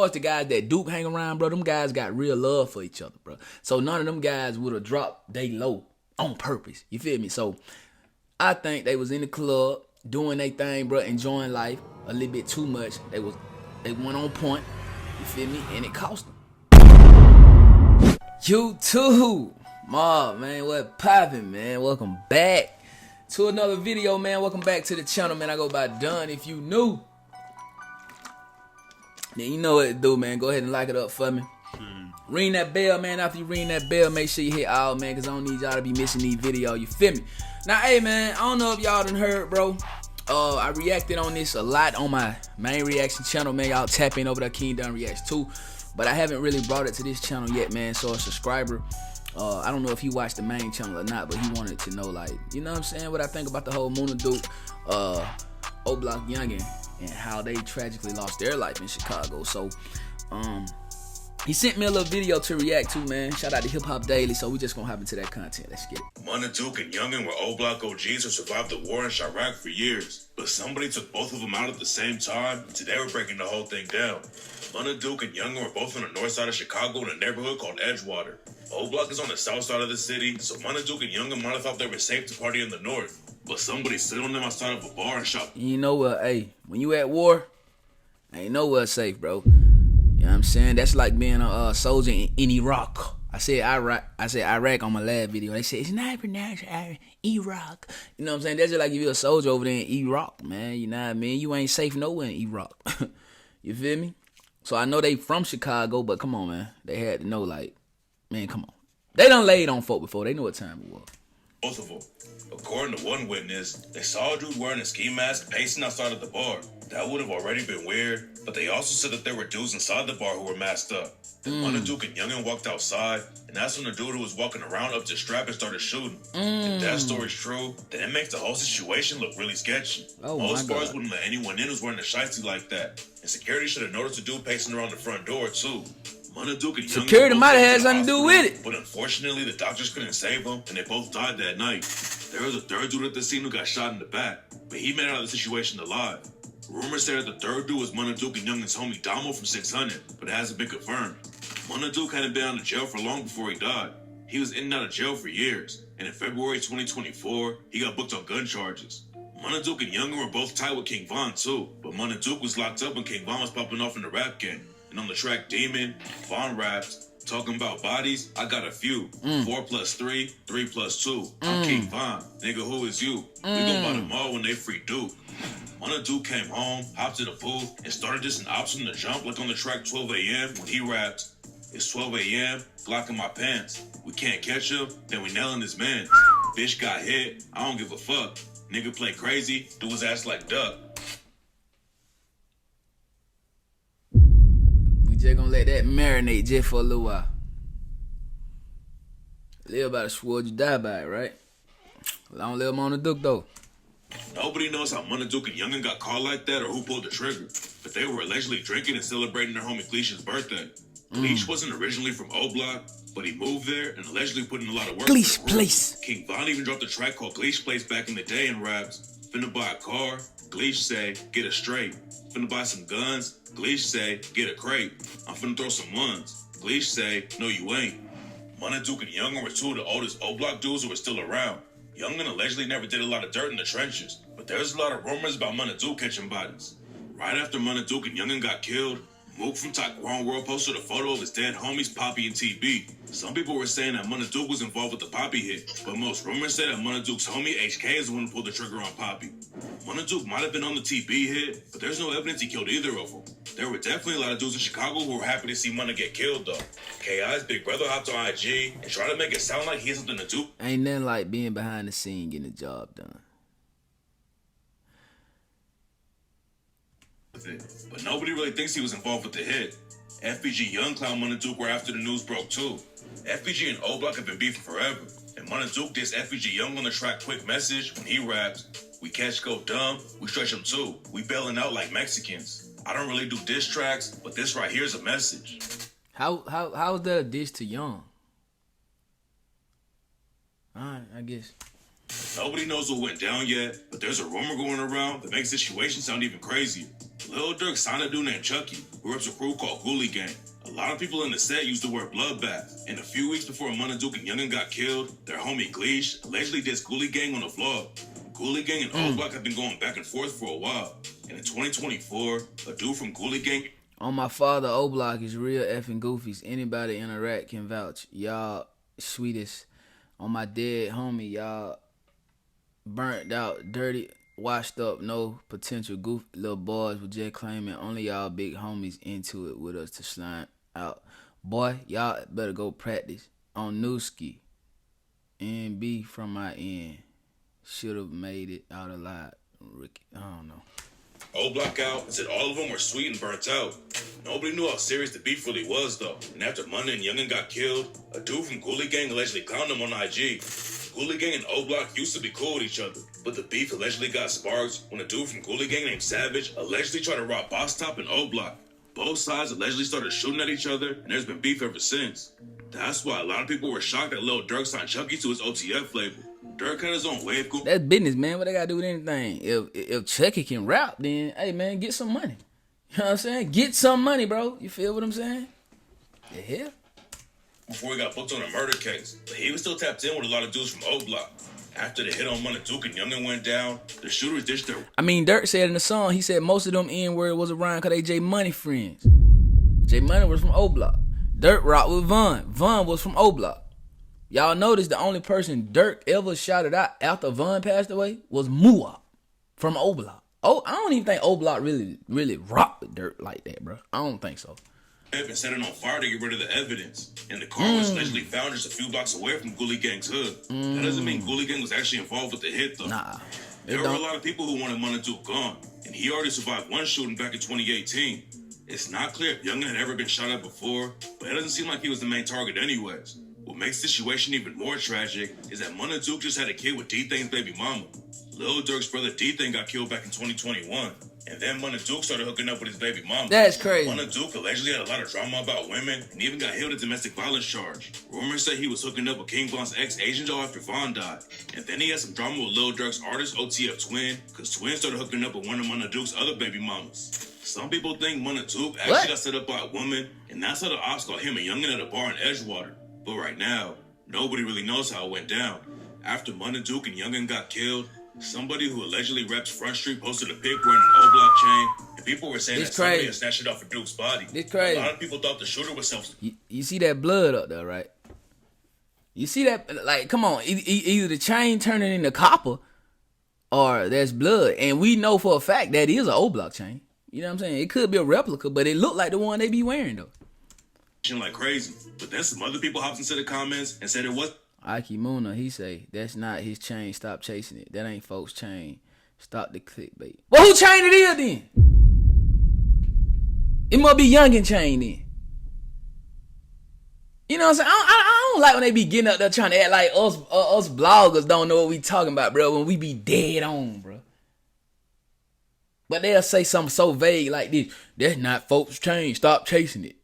course, the guys that Duke hang around, bro, them guys got real love for each other, bro. So none of them guys would have dropped they low on purpose. You feel me? So I think they was in the club doing their thing, bro, enjoying life a little bit too much. They went on point. You feel me? And it cost them. You too, Mob, man. What poppin', man? Welcome back to another video, man. Welcome back to the channel, man. I go by Done. If you new, then you know what to do, man. Go ahead and like it up for me. Ring that bell, man. After you ring that bell, make sure you hit all, man, because I don't need y'all to be missing these videos. You feel me? Now, hey, man, I don't know if y'all done heard, bro. I reacted on this a lot on my main reaction channel, man. Y'all tap in over there, King Done Reacts too. But I haven't really brought it to this channel yet, man. So a subscriber, I don't know if he watched the main channel or not, but he wanted to know, like, you know what I'm saying, what I think about the whole Munna Duke, O-Block Youngen, and how they tragically lost their life in Chicago. So, he sent me a little video to react to, man. Shout out to Hip Hop Daily. So we just gonna hop into that content. Let's get it. Munna Duke and Youngen were O-Block OGs who survived the war in CHIRAQ for years. But somebody took both of them out at the same time, and today we're breaking the whole thing down. Munna Duke and Youngen were both on the north side of Chicago in a neighborhood called Edgewater. O-Block is on the south side of the city, so Munna Duke and Youngen might have thought they were safe to party in the north. But somebody slid on them outside of a bar and shot. You know what, hey, when you at war, ain't nowhere safe, bro. You know what I'm saying? That's like being a soldier in Iraq. I said Iraq on my last video. They said it's not pronounced Iraq. You know what I'm saying? That's just like if you're a soldier over there in Iraq, man. You know what I mean? You ain't safe nowhere in Iraq. You feel me? So I know they from Chicago, but come on, man. They had to know, like, man, come on. They done laid on folk before. They know what time it was. Both of them. According to one witness, they saw a dude wearing a ski mask pacing outside of the bar. That would have already been weird, but they also said that there were dudes inside the bar who were masked up. Then Munna Duke and Youngen walked outside, and that's when the dude who was walking around up to strap and started shooting. If that story's true, then it makes the whole situation look really sketchy. Most bars wouldn't let anyone in who's wearing a shiesty like that, and security should have noticed the dude pacing around the front door too. Munna Duke and Youngen security might have had something to do with it, but unfortunately the doctors couldn't save them, and they both died that night. There was a third dude at the scene who got shot in the back, but he made it out of the situation alive. Rumors say that the third dude was Munna Duke and Youngen's homie Damo from 600, but it hasn't been confirmed. Munna Duke hadn't been out of jail for long before he died. He was in and out of jail for years, and in February 2024, he got booked on gun charges. Munna Duke and Youngen were both tied with King Von too, but Munna Duke was locked up when King Von was popping off in the rap game. And on the track Demon, Von raps, talking about bodies, I got a few. 4 plus 3, 3 plus 2. I'm King Von. Nigga, who is you? We gon' buy them all when they free Duke. Munna Duke came home, hopped to the booth, and started just an ops from the jump like on the track 12 a.m. when he rapped, it's 12 a.m., Glock in my pants. We can't catch him, then we nailing his man. Bitch got hit, I don't give a fuck. Nigga play crazy, do his ass like duck. We just gonna let that marinate just for a little while. Live by the sword, you die by it, right? Long live Munna Duke though. Nobody knows how Munna Duke and Youngen got caught like that or who pulled the trigger, but they were allegedly drinking and celebrating their homie Gleesh's birthday. Gleesh wasn't originally from O-Block, but he moved there and allegedly put in a lot of work. Gleesh Place. King Von even dropped a track called Gleesh Place back in the day and raps, finna buy a car, Gleesh say, get it straight. Finna buy some guns, Gleesh say, get a crate. I'm finna throw some ones, Gleesh say, no you ain't. Munna Duke and Youngen were two of the oldest O-Block dudes who were still around. Youngen allegedly never did a lot of dirt in the trenches, but there's a lot of rumors about Munna Duke catching bodies. Right after Munna Duke and Youngen got killed, Mook from Taekwondo World posted a photo of his dead homies Poppy and TB. Some people were saying that Munna Duke was involved with the Poppy hit, but most rumors say that Munna Duke's homie HK is the one who pulled the trigger on Poppy. Munna Duke might have been on the TB hit, but there's no evidence he killed either of them. There were definitely a lot of dudes in Chicago who were happy to see Munna get killed though. KI's big brother hopped on IG and tried to make it sound like he had something to do. Ain't nothing like being behind the scene getting the job done. But nobody really thinks he was involved with the hit. FBG Young Clown Munna Duke were after the news broke too. FBG and O-Block have been beefing forever, and Munna Duke dissed FBG Young on the track Quick Message when he raps, we catch go dumb, we stretch them too. We bailing out like Mexicans. I don't really do diss tracks, but this right here is a message. How is that a diss to Young? Alright, I guess. Nobody knows what went down yet, but there's a rumor going around that makes the situation sound even crazier. Lil Durk signed a dude named Chucky, who reps a crew called Ghoulie Gang. A lot of people in the set used the word bloodbath, and a few weeks before Munna Duke and Youngen got killed, their homie Gleesh allegedly dissed Ghoulie Gang on the vlog. Ghoulie Gang and O Block have been going back and forth for a while, and in 2024, a dude from Ghoulie Gang... On my father, O Block is real effing goofies. Anybody in Iraq can vouch. Y'all sweetest. On my dead homie, y'all burnt out, dirty, washed up, no potential goofy little boys with just claiming only y'all big homies into it with us to slime out. Boy, y'all better go practice on Newski. NB from my end. Should have made it out alive. Ricky, I don't know. O Block out and said all of them were sweet and burnt out. Nobody knew how serious the beef really was, though. And after Munna and Youngen got killed, a dude from Ghoulie Gang allegedly clowned them on IG. Ghoulie Gang and O Block used to be cool with each other, but the beef allegedly got sparked when a dude from Ghoulie Gang named Savage allegedly tried to rob Boss Top and O Block. Both sides allegedly started shooting at each other, and there's been beef ever since. That's why a lot of people were shocked that Lil Durk signed Chucky to his OTF label. Durk had his own wave group. That's business, man. What they gotta do with anything? If Chucky can rap, then hey man, get some money. You know what I'm saying? Get some money, bro. You feel what I'm saying? The hell? Before he got booked on a murder case, but he was still tapped in with a lot of dudes from O Block. After the hit on Munna Duke and Youngen went down, the shooters ditched their... I mean, Durk said in the song, he said most of them N-word was around because they J Money friends. J Money was from O Block. Durk rocked with Von. Von was from O Block. Y'all notice the only person Durk ever shouted out after Von passed away was Muwap from O Block. Oh, I don't even think O Block really rocked with Durk like that, bro. I don't think so. And set it on fire to get rid of the evidence. And the car was allegedly found just a few blocks away from Ghoulie Gang's hood. That doesn't mean Ghoulie Gang was actually involved with the hit, though. Nah. There were a lot of people who wanted Munna Duke gone, and he already survived one shooting back in 2018. It's not clear if Youngen had ever been shot at before, but it doesn't seem like he was the main target anyways. What makes the situation even more tragic is that Munna Duke just had a kid with D-Thang's baby mama. Lil Durk's brother D-Thang got killed back in 2021. And then Munna Duke started hooking up with his baby mama. That's crazy. Munna Duke allegedly had a lot of drama about women and even got hit with a domestic violence charge. Rumors say he was hooking up with King Von's ex-Asian doll after Von died. And then he had some drama with Lil Durk's artist OTF Twin, because Twin started hooking up with one of Munna Duke's other baby mamas. Some people think Munna Duke actually got set up by a woman, and that's how the ops caught him and Youngen at a bar in Edgewater. But right now, nobody really knows how it went down. After Munna Duke and Youngen got killed, somebody who allegedly reps Front Street posted a pic wearing an O Block chain, and people were saying that somebody had snatched it off of Duke's body. It's crazy. A lot of people thought the shooter was self. You see that blood up there, right? You see that? Like, come on. Either the chain turning into copper, or there's blood. And we know for a fact that is an O Block chain. You know what I'm saying? It could be a replica, but it looked like the one they be wearing, though. Like crazy. But then some other people hopped into the comments and said it was... Ike Munna, he say, that's not his chain, stop chasing it. That ain't folks' chain. Stop the clickbait. Well, who chain it is then? It must be Youngen chain then. You know what I'm saying? I don't like when they be getting up there trying to act like us bloggers don't know what we talking about, bro, when we be dead on, bro. But they'll say something so vague like this. That's not folks' chain, stop chasing it.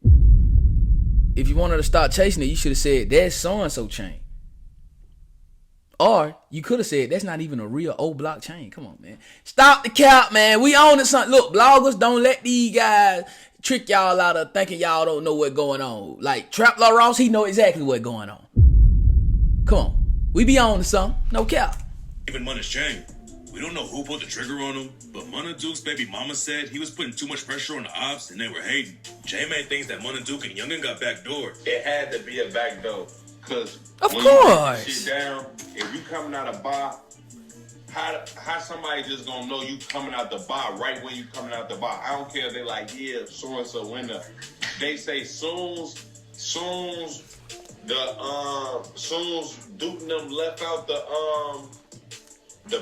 If you wanted to start chasing it, you should have said, that's so-and-so chain. Or you could have said, that's not even a real O Block chain. Come on, man. Stop the cap, man. We own it something. Look, bloggers, don't let these guys trick y'all out of thinking y'all don't know what's going on. Like Trap Law Ross, he know exactly what's going on. Come on. We be on to something. No cap. Even Munna's chain. We don't know who pulled the trigger on him, but Munna Duke's baby mama said he was putting too much pressure on the ops and they were hating. J-Man thinks that Munna Duke and Youngen got backdoored. It had to be a backdoor. Because of when course, you sit down, if you coming out of bar, how somebody just gonna know you coming out the bar right when you coming out the bar? I don't care if they like, yeah, so and so when they say soon Duke and them left out the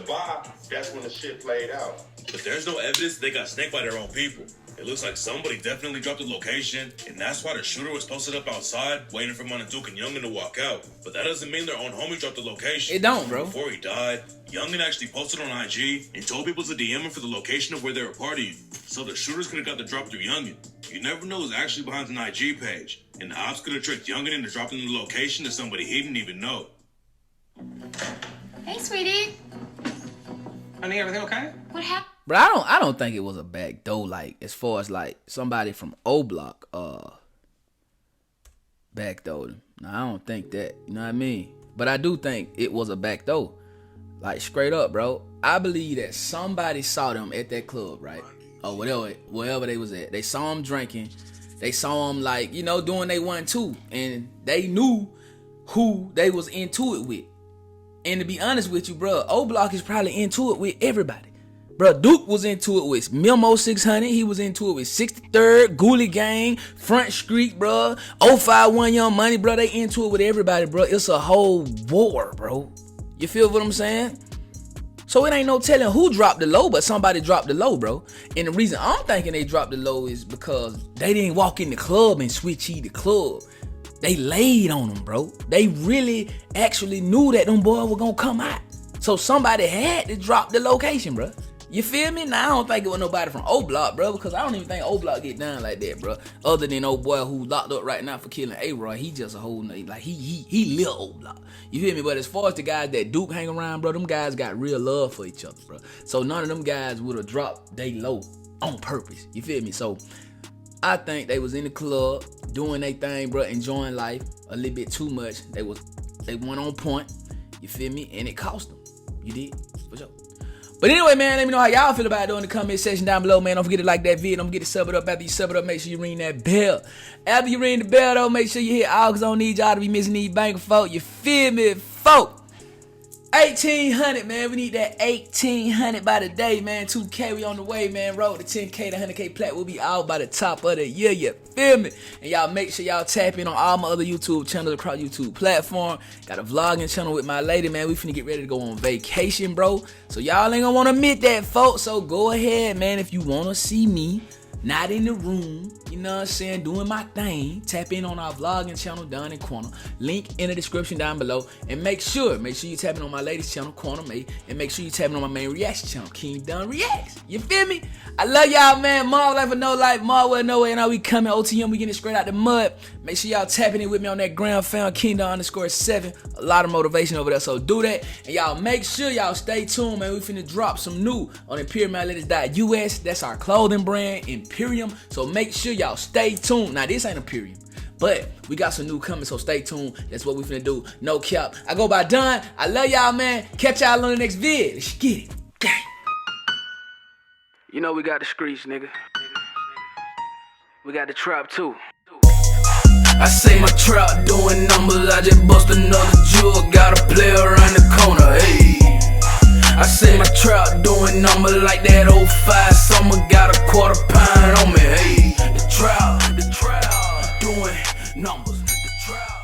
bar, that's when the shit played out. But there's no evidence they got snaked by their own people. It looks like somebody definitely dropped the location, and that's why the shooter was posted up outside, waiting for Munna Duke and Youngen to walk out. But that doesn't mean their own homie dropped the location. It don't, bro. Before he died, Youngen actually posted on IG and told people to DM him for the location of where they were partying. So the shooters could have got the drop through Youngen. You never know who's actually behind an IG page, and the ops could have tricked Youngen into dropping the location to somebody he didn't even know. Hey, sweetie. Honey, everything okay? What happened? Bro, I don't think it was a back door, like, as far as, like, somebody from O Block, back door. No, I don't think that, you know what I mean? But I do think it was a back door. Like, straight up, bro. I believe that somebody saw them at that club, right? Or wherever they was at. They saw them drinking. They saw them, like, you know, doing they 1-2. And they knew who they was into it with. And to be honest with you, bro, O Block is probably into it with everybody. Bro, Duke was into it with Memo 600. He was into it with 63rd, Ghoulie Gang, Front Street, bro. 051 Young Money, bro. They into it with everybody, bro. It's a whole war, bro. You feel what I'm saying? So it ain't no telling who dropped the low, but somebody dropped the low, bro. And the reason I'm thinking they dropped the low is because they didn't walk in the club and switch the club. They laid on them, bro. They really actually knew that them boys were gonna come out. So somebody had to drop the location, bro. You feel me? Now, I don't think it was nobody from O Block, bro, because I don't even think O Block get down like that, bro. Other than old boy who locked up right now for killing A-Roy, he just a whole name. Like, he little O Block. You feel me? But as far as the guys that Duke hang around, bro, them guys got real love for each other, bro. So none of them guys would have dropped they low on purpose. You feel me? So I think they was in the club doing their thing, bro, enjoying life a little bit too much. They went on point. You feel me? And it cost them. You did? For sure. But anyway, man, let me know how y'all feel about it in the comment section down below, man. Don't forget to like that video. Don't forget to sub it up. After you sub it up, make sure you ring that bell. After you ring the bell, though, make sure you hit all, because I don't need y'all to be missing these bank folk. You feel me, folk? 1,800, man. We need that 1,800 by the day, man. 2K, we on the way, man. Road to 10K to 100K plat. We'll be out by the top of the year, you feel me? And y'all make sure y'all tap in on all my other YouTube channels across YouTube platform. Got a vlogging channel with my lady, man. We finna get ready to go on vacation, bro. So y'all ain't gonna wanna admit that, folks. So go ahead, man. If you wanna see me not in the room, you know what I'm saying, doing my thing, tap in on our vlogging channel down in corner. Link in the description down below. And make sure you tap in on my latest channel, Corner Mate. And make sure you tap in on my main reaction channel, King Dunn Reacts. You feel me? I love y'all, man. More life or no life, more well, no way. And now we coming OTM, we getting it straight out the mud. Make sure y'all tapping in with me on that ground found Kingdom_7. A lot of motivation over there, so do that. And y'all make sure y'all stay tuned, man. We finna drop some new on ImperiumAthletes.us. That's our clothing brand, Imperium. So make sure y'all stay tuned. Now, this ain't Imperium, but we got some new coming, so stay tuned. That's what we finna do. No cap. I go by Dunn. I love y'all, man. Catch y'all on the next vid. Let's get it. Gang. You know we got the streets, nigga. We got the trap, too. I say my trap doing numbers. I just bust another jewel. Got a player around the corner, hey. I say my trap doing numbers like that 05 summer. Got a quarter pound on me, hey. The trap doing numbers. The trap.